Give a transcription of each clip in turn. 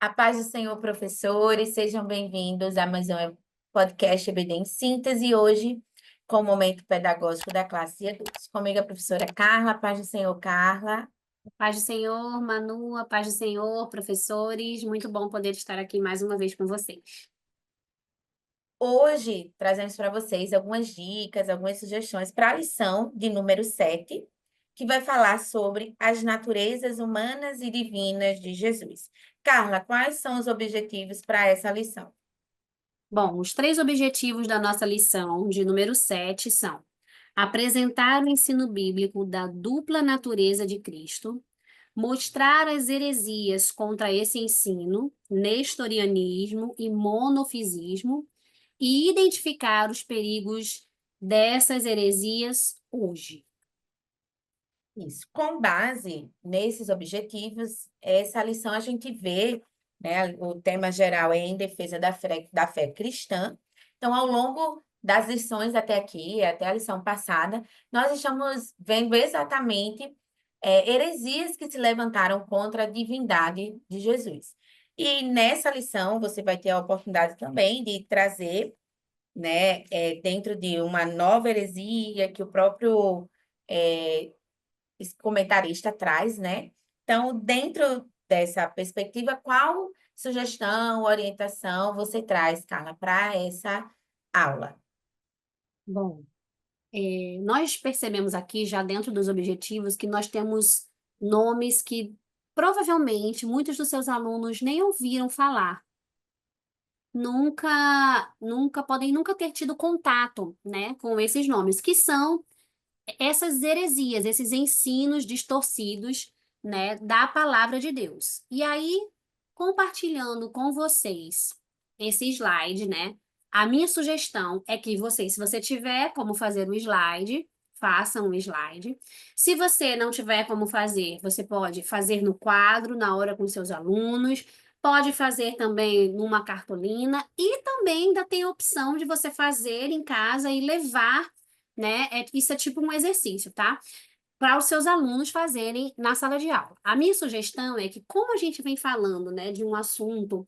A paz do Senhor, professores, sejam bem-vindos a mais um podcast EBD em Síntese, hoje com o momento pedagógico da classe E2. Comigo a professora Carla, a paz do Senhor, Carla. Paz do Senhor, Manu, a paz do Senhor, professores, muito bom poder estar aqui mais uma vez com vocês. Hoje trazemos para vocês algumas dicas, algumas sugestões para a lição de número 7, que vai falar sobre as naturezas humanas e divinas de Jesus. Carla, quais são os objetivos para essa lição? Bom, os três objetivos da nossa lição de número 7 são apresentar o ensino bíblico da dupla natureza de Cristo, mostrar as heresias contra esse ensino, nestorianismo e monofisismo, e identificar os perigos dessas heresias hoje. Isso. Com base nesses objetivos, essa lição a gente vê, né, o tema geral é em defesa da fé cristã. Então, ao longo das lições até aqui, até a lição passada, nós estamos vendo exatamente heresias que se levantaram contra a divindade de Jesus. E nessa lição, você vai ter a oportunidade também de trazer, né, dentro de uma nova heresia que o próprio esse comentarista traz, né? Então, dentro dessa perspectiva, qual sugestão, orientação você traz, Carla, para essa aula? Bom, nós percebemos aqui, já dentro dos objetivos, que nós temos nomes que provavelmente muitos dos seus alunos nem ouviram falar, podem nunca ter tido contato, né, com esses nomes, que são essas heresias, esses ensinos distorcidos, né, da palavra de Deus. E aí, compartilhando com vocês esse slide, né, a minha sugestão é que vocês, se você tiver como fazer o slide, façam um slide. Se você não tiver como fazer, você pode fazer no quadro, na hora com seus alunos, pode fazer também numa cartolina e também ainda tem a opção de você fazer em casa e levar, né? Isso é tipo um exercício, tá? Para os seus alunos fazerem na sala de aula. A minha sugestão é que, como a gente vem falando, né, de um assunto,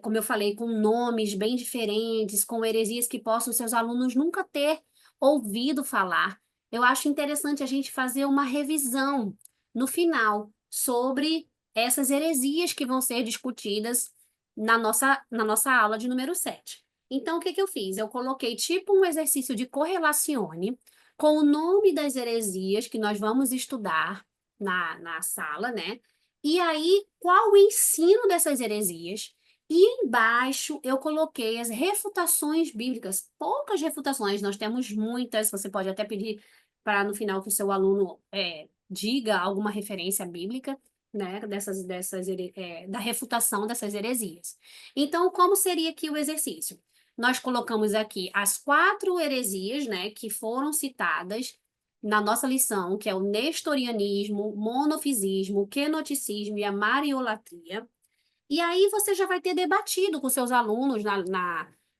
como eu falei, com nomes bem diferentes, com heresias que possam seus alunos nunca ter ouvido falar, eu acho interessante a gente fazer uma revisão no final sobre essas heresias que vão ser discutidas na nossa aula de número 7. Então, o que que eu fiz? Eu coloquei tipo um exercício de correlacione com o nome das heresias que nós vamos estudar na sala, né? E aí, qual o ensino dessas heresias? E embaixo eu coloquei as refutações bíblicas, poucas refutações, nós temos muitas, você pode até pedir para no final que o seu aluno diga alguma referência bíblica, né, da refutação dessas heresias. Então, como seria aqui o exercício? Nós colocamos aqui as 4 heresias, né, que foram citadas na nossa lição, que é o nestorianismo, monofisismo, quenoticismo e a mariolatria. E aí você já vai ter debatido com seus alunos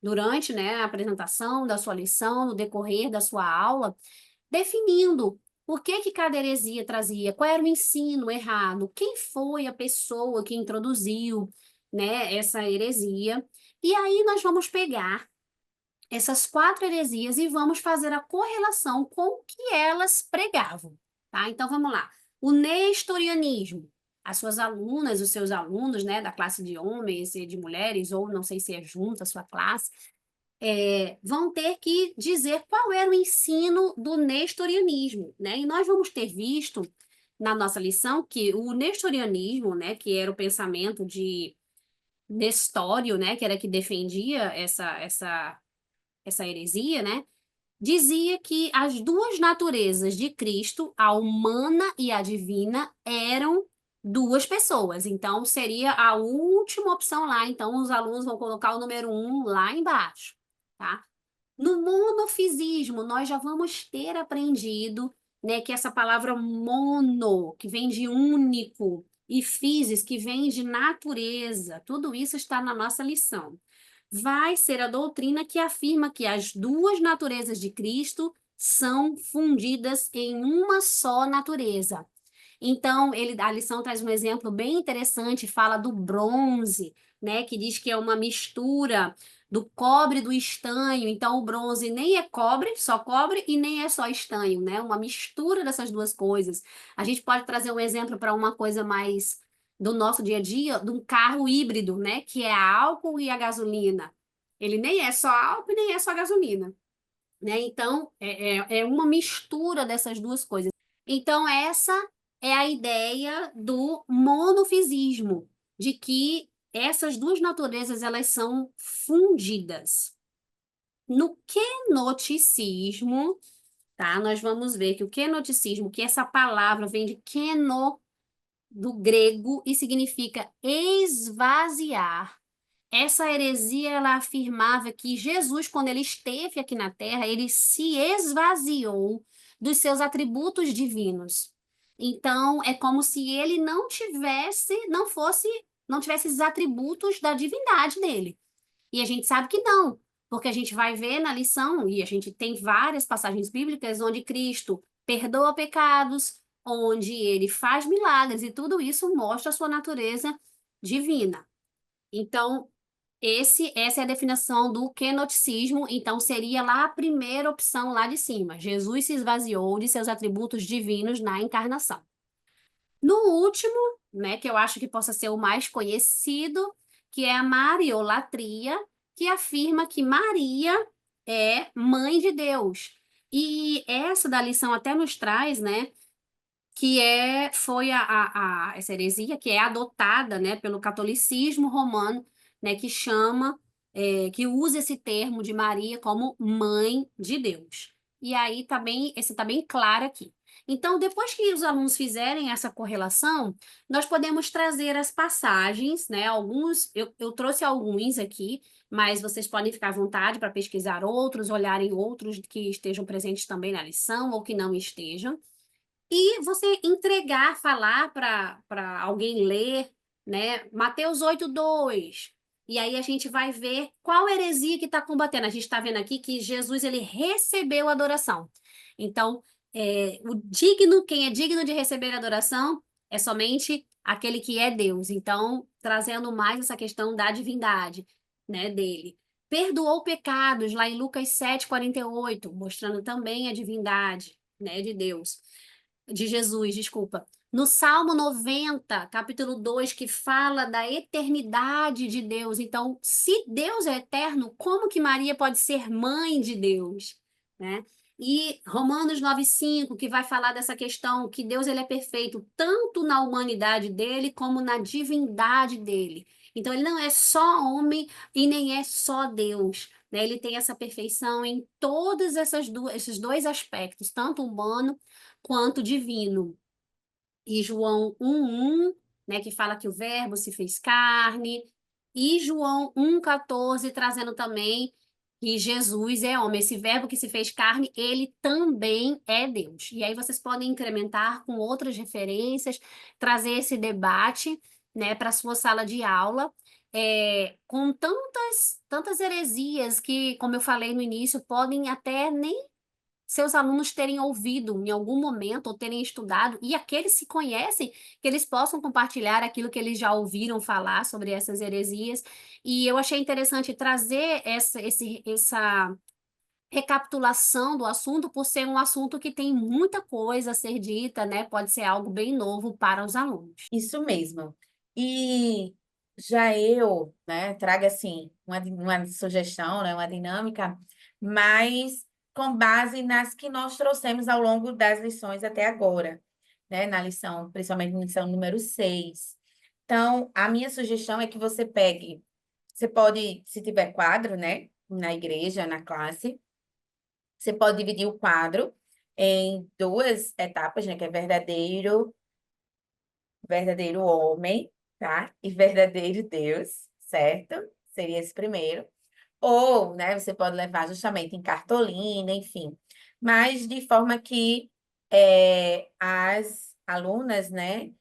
durante, né, a apresentação da sua lição, no decorrer da sua aula, definindo por que que cada heresia trazia, qual era o ensino errado, quem foi a pessoa que introduziu, né, essa heresia. E aí nós vamos pegar essas 4 heresias e vamos fazer a correlação com o que elas pregavam, tá? Então vamos lá. O nestorianismo. As suas alunas, os seus alunos, né, da classe de homens e de mulheres, ou não sei se é junto a sua classe, vão ter que dizer qual era o ensino do nestorianismo, né? E nós vamos ter visto na nossa lição que o nestorianismo, né, que era o pensamento de Nestório, né, que era que defendia essa heresia, né? Dizia que as duas naturezas de Cristo, a humana e a divina, eram duas pessoas. Então, seria a última opção lá. Então, os alunos vão colocar o número 1 lá embaixo, tá? No monofisismo, nós já vamos ter aprendido, né, que essa palavra mono, que vem de único, e physis, que vem de natureza, tudo isso está na nossa lição. Vai ser a doutrina que afirma que as duas naturezas de Cristo são fundidas em uma só natureza. Então, a lição traz um exemplo bem interessante, fala do bronze, né, que diz que é uma mistura do cobre e do estanho. Então, o bronze nem é cobre, e nem é só estanho, né? Uma mistura dessas duas coisas. A gente pode trazer um exemplo para uma coisa mais do nosso dia a dia, de um carro híbrido, né, que é a álcool e a gasolina. Ele nem é só álcool e nem é só gasolina, né? Então, é uma mistura dessas duas coisas. Então, essa é a ideia do monofisismo, de que essas duas naturezas elas são fundidas. No kenoticismo, tá? Nós vamos ver que o kenoticismo, que essa palavra vem de keno, do grego, e significa esvaziar. Essa heresia, ela afirmava que Jesus, quando ele esteve aqui na Terra, ele se esvaziou dos seus atributos divinos. Então, é como se ele não tivesse esses atributos da divindade dele. E a gente sabe que não, porque a gente vai ver na lição, e a gente tem várias passagens bíblicas onde Cristo perdoa pecados, onde ele faz milagres, e tudo isso mostra a sua natureza divina. Então, essa é a definição do kenoticismo, então seria lá a primeira opção lá de cima. Jesus se esvaziou de seus atributos divinos na encarnação. No último, né, que eu acho que possa ser o mais conhecido, que é a Mariolatria, que afirma que Maria é mãe de Deus. E essa da lição até nos traz, né, que foi essa heresia que é adotada, né, pelo catolicismo romano, né, que chama, que usa esse termo de Maria como mãe de Deus. E aí esse tá bem claro aqui. Então, depois que os alunos fizerem essa correlação, nós podemos trazer as passagens, né? Eu trouxe alguns aqui, mas vocês podem ficar à vontade para pesquisar outros, olharem outros que estejam presentes também na lição ou que não estejam. E você entregar, falar para alguém ler, né? Mateus 8:2. E aí a gente vai ver qual heresia que está combatendo. A gente está vendo aqui que Jesus ele recebeu adoração. Então, quem é digno de receber adoração é somente aquele que é Deus. Então, trazendo mais essa questão da divindade, né, dele. Perdoou pecados, lá em Lucas 7:48, mostrando também a divindade, né, de Deus de Jesus, desculpa. No Salmo 90, capítulo 2, que fala da eternidade de Deus. Então, se Deus é eterno, como que Maria pode ser mãe de Deus, né? E Romanos 9:5, que vai falar dessa questão que Deus ele é perfeito tanto na humanidade dele como na divindade dele. Então, ele não é só homem e nem é só Deus, né? Ele tem essa perfeição em todos esses dois aspectos, tanto humano quanto divino. E João 1:1, né, que fala que o Verbo se fez carne, e João 1:14, trazendo também que Jesus é homem. Esse Verbo que se fez carne, ele também é Deus. E aí vocês podem incrementar com outras referências, trazer esse debate, né, para a sua sala de aula. Com tantas heresias que, como eu falei no início, podem até nem seus alunos terem ouvido em algum momento ou terem estudado, e aqueles que conhecem, que eles possam compartilhar aquilo que eles já ouviram falar sobre essas heresias. E eu achei interessante trazer essa recapitulação do assunto, por ser um assunto que tem muita coisa a ser dita, né? Pode ser algo bem novo para os alunos. Isso mesmo. E já eu, né, trago assim uma sugestão, né, uma dinâmica, mas com base nas que nós trouxemos ao longo das lições até agora, né, na lição, principalmente na lição número 6. Então, a minha sugestão é que você pode, se tiver quadro, né, na igreja, na classe, você pode dividir o quadro em duas etapas, né, que é verdadeiro homem, tá? E verdadeiro Deus, certo? Seria esse primeiro. Ou, né, você pode levar justamente em cartolina, enfim. Mas de forma que as alunas, né,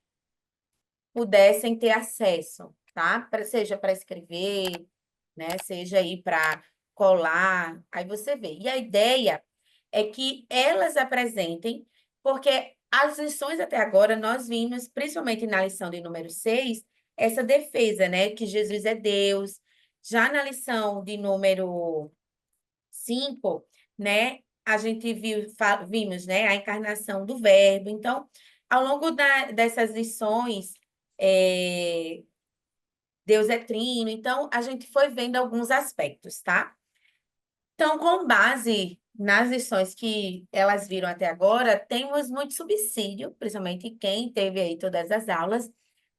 pudessem ter acesso, tá? Seja para escrever, né? Seja aí para colar, aí você vê. E a ideia é que elas apresentem, porque As lições até agora, nós vimos, principalmente na lição de número 6, essa defesa, né, que Jesus é Deus. Já na lição de número 5, né, a gente vimos, né, a encarnação do Verbo. Então, ao longo dessas lições, é, Deus é trino. Então, a gente foi vendo alguns aspectos, tá? Então, com base nas lições que elas viram até agora, temos muito subsídio, principalmente quem teve aí todas as aulas,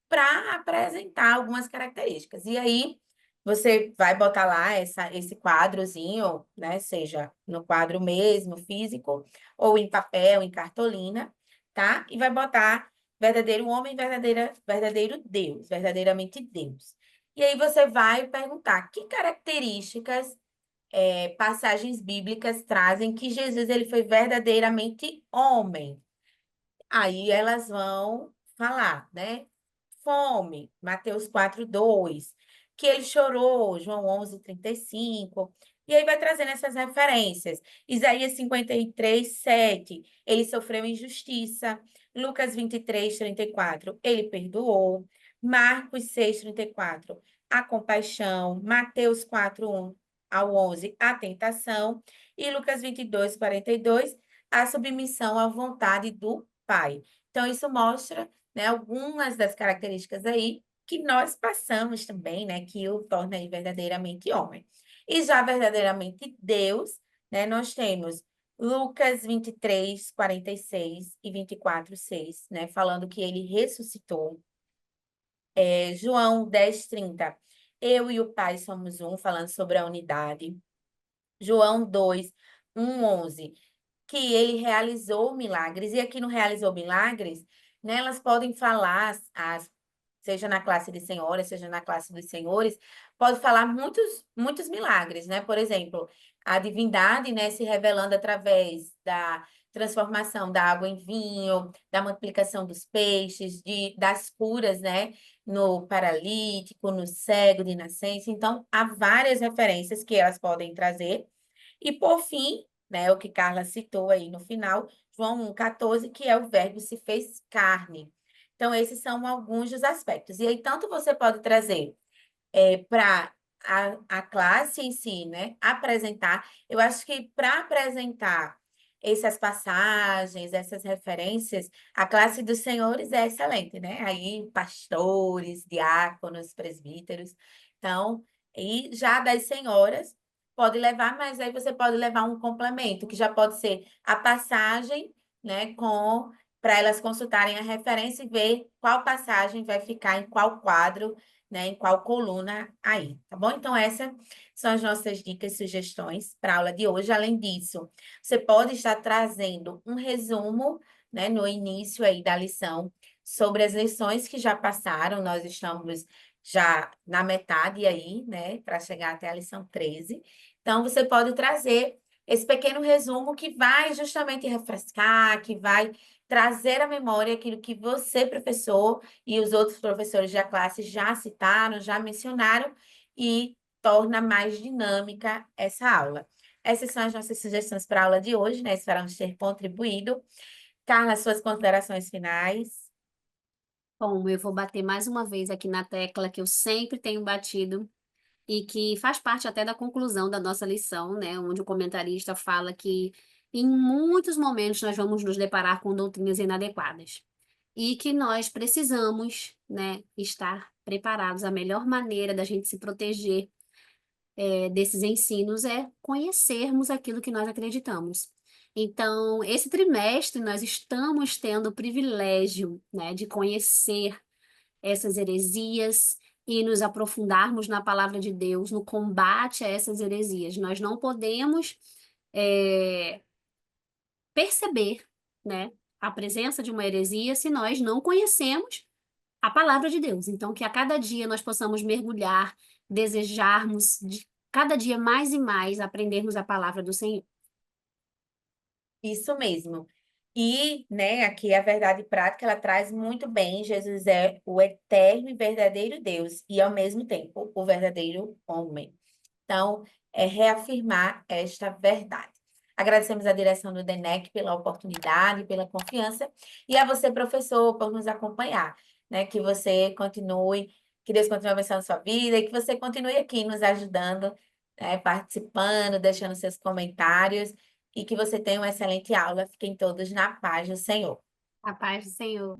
para apresentar algumas características. E aí, você vai botar lá esse quadrozinho, né? Seja no quadro mesmo, físico, ou em papel, em cartolina, tá? E vai botar verdadeiro homem, verdadeiro Deus, verdadeiramente Deus. E aí você vai perguntar que características passagens bíblicas trazem que Jesus ele foi verdadeiramente homem. Aí elas vão falar, né? Fome, Mateus 4:2, que ele chorou, João 11:35. E aí vai trazendo essas referências. Isaías 53:7, ele sofreu injustiça. Lucas 23:34, ele perdoou. Marcos 6:34, a compaixão. Mateus 4:1 ao 11, a tentação. E Lucas 22:42, a submissão à vontade do Pai. Então, isso mostra, né, algumas das características aí que nós passamos também, né, que o torna aí verdadeiramente homem. E já verdadeiramente Deus, né, nós temos Lucas 23:46 e 24:6, né, falando que ele ressuscitou. João 10:30, eu e o Pai somos um, falando sobre a unidade. João 2:1-11, que ele realizou milagres, e aqui no realizou milagres, né, elas podem falar, seja na classe de senhoras, seja na classe dos senhores, pode falar muitos milagres, né? Por exemplo, a divindade, né, se revelando através da transformação da água em vinho, da multiplicação dos peixes, das curas, né, no paralítico, no cego de nascença. Então, há várias referências que elas podem trazer. E por fim, né, o que Carla citou aí no final, João 1:14, que é o verbo se fez carne. Então, esses são alguns dos aspectos. E aí, tanto você pode trazer para a classe em si, né, apresentar. Eu acho que para apresentar essas passagens, essas referências, a classe dos senhores é excelente, né? Aí, pastores, diáconos, presbíteros. Então, e já das senhoras, pode levar, mas aí você pode levar um complemento, que já pode ser a passagem, né, com para elas consultarem a referência e ver qual passagem vai ficar em qual quadro, né, em qual coluna aí, tá bom? Então, essas são as nossas dicas e sugestões para a aula de hoje. Além disso, você pode estar trazendo um resumo, né, no início aí da lição, sobre as lições que já passaram. Nós estamos já na metade aí, né, para chegar até a lição 13. Então, você pode trazer esse pequeno resumo que vai justamente refrescar, que vai trazer à memória aquilo que você, professor, e os outros professores da classe já citaram, já mencionaram, e torna mais dinâmica essa aula. Essas são as nossas sugestões para a aula de hoje, né? Esperamos ter contribuído. Carla, suas considerações finais. Bom, eu vou bater mais uma vez aqui na tecla que eu sempre tenho batido e que faz parte até da conclusão da nossa lição, né, onde o comentarista fala que em muitos momentos nós vamos nos deparar com doutrinas inadequadas e que nós precisamos, né, estar preparados. A melhor maneira da gente se proteger desses ensinos é conhecermos aquilo que nós acreditamos. Então, esse trimestre nós estamos tendo o privilégio, né, de conhecer essas heresias e nos aprofundarmos na palavra de Deus, no combate a essas heresias. Nós não podemos é, perceber, né, a presença de uma heresia se nós não conhecemos a palavra de Deus. Então, que a cada dia nós possamos mergulhar, desejarmos de cada dia mais e mais aprendermos a palavra do Senhor. Isso mesmo. E, né, aqui a verdade prática, ela traz muito bem, Jesus é o eterno e verdadeiro Deus, e ao mesmo tempo o verdadeiro homem. Então, é reafirmar esta verdade. Agradecemos a direção do DENEC pela oportunidade, pela confiança, e a você, professor, por nos acompanhar, né? Que você continue, que Deus continue abençoando a sua vida e que você continue aqui nos ajudando, né? Participando, deixando seus comentários e que você tenha uma excelente aula. Fiquem todos na paz do Senhor. A paz do Senhor.